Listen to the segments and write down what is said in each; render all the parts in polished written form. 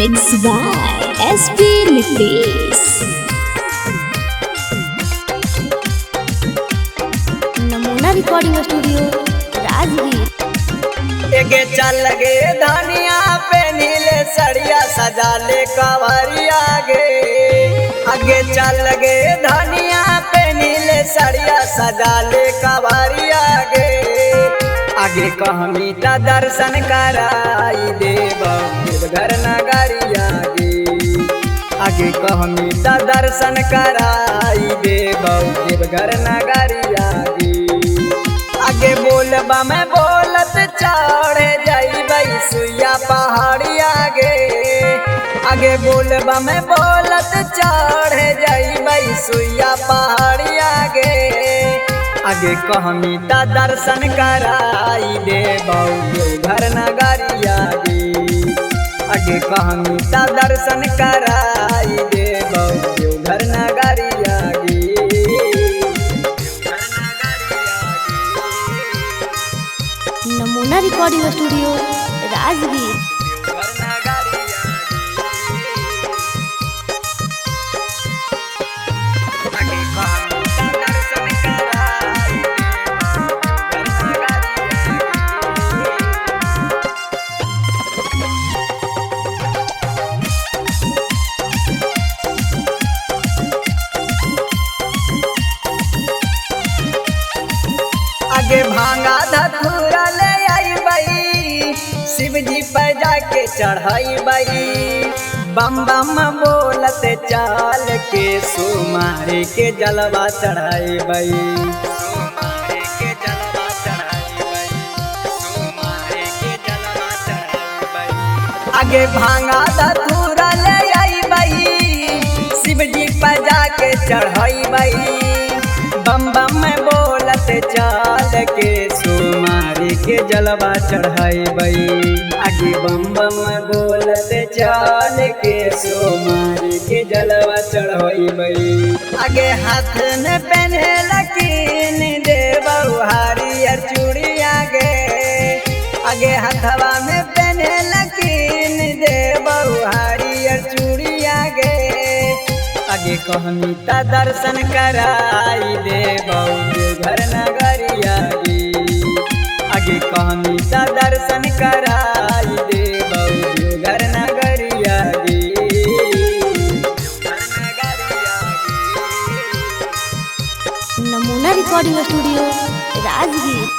Mixed by SP Nitish. नमूना recording studio Rajgir. एगे चल गे धनिया पे नीले सड़िया सजा ले कवरिया गे। आगे चल गे धनिया पे नीले सड़िया सजा ले कवरिया गे। आगे कहमी ता दर्शन कराई देव घर नगरिया गे। आगे कहमी ता दर्शन कराई देव घर नगरिया गे। आगे बोलबा में बोलत चढ़े जाई सुइया पहाड़िया गे। आगे बोलबा में बोलत चढ़े जाई सुइया पहाड़िया गे। आगे कहमी ता दर्शन कराई देव घर नगरिया गे। आगे कहमी ता दर्शन कराई देव घर नगरिया गे। नमूना रिकॉर्डिंग स्टूडियो राजगीर। आगे भांगा धतूरा ले आई बई शिव जी पर जाके चढ़ाई बई। बम बम बोलत चाल के सुमारे के जलवा चढ़ाई बई। आगे भांगा धतूरा ले आई बई शिव जी पर जाके चढ़ाई बई। बम बम बोलत चाल के सुमारी के जलवा चढ़ाई बई। आगे बम बम बोलत चाल के सुमारी के जलवा चढ़ाई बई। आगे हाथ में पहने लकीन देव हरियर चूड़िया गे। आगे हथवा में पहने लकीन देव हरियर चूड़िया गे। आगे कहमी ता दर्शन कराई देव घर नगरिया गे। आगे कहमी ता दर्शन कराई देव घर नगरिया गे। नमूना रिकॉर्डिंग स्टूडियो राजगीर।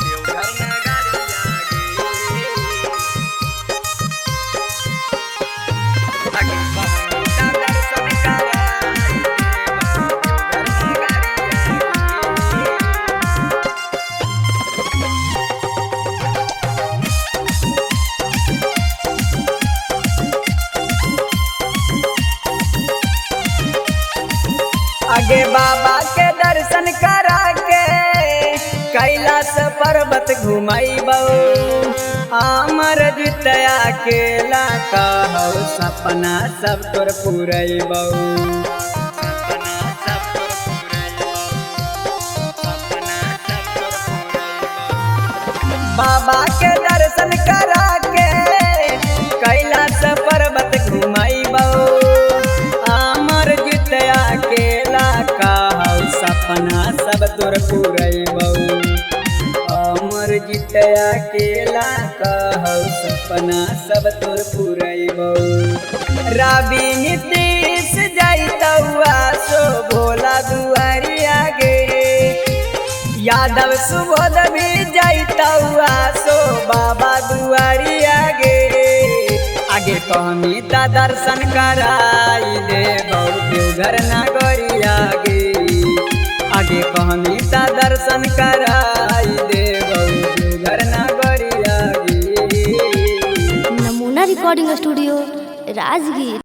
आगे बाबा के दर्शन करा के कैलाश पर्वत घुमाइबो। आमर जितया के कहौ सपना सब तोर पुरैबो। बाबा के दर्शन करा के कैलाश पर्वत घुमाइबो। आमर जितया के सपना सब तोर पुरैबो। अमर जितया केला कहौ सपना सब तोर पुरैबो। रवि नीतीश जाइतौआ सो भोला दुआरिया गे। यादव सुबोध भी जाइतौआ सो बाबा दुआरिया गे। आगे कहमी ता दर्शन कराई देव घर नगरिया गे। आगे कहमी ता दर्शन कराई देव घर नगरिया गे। नमूना रिकॉर्डिंग स्टूडियो राजगीर।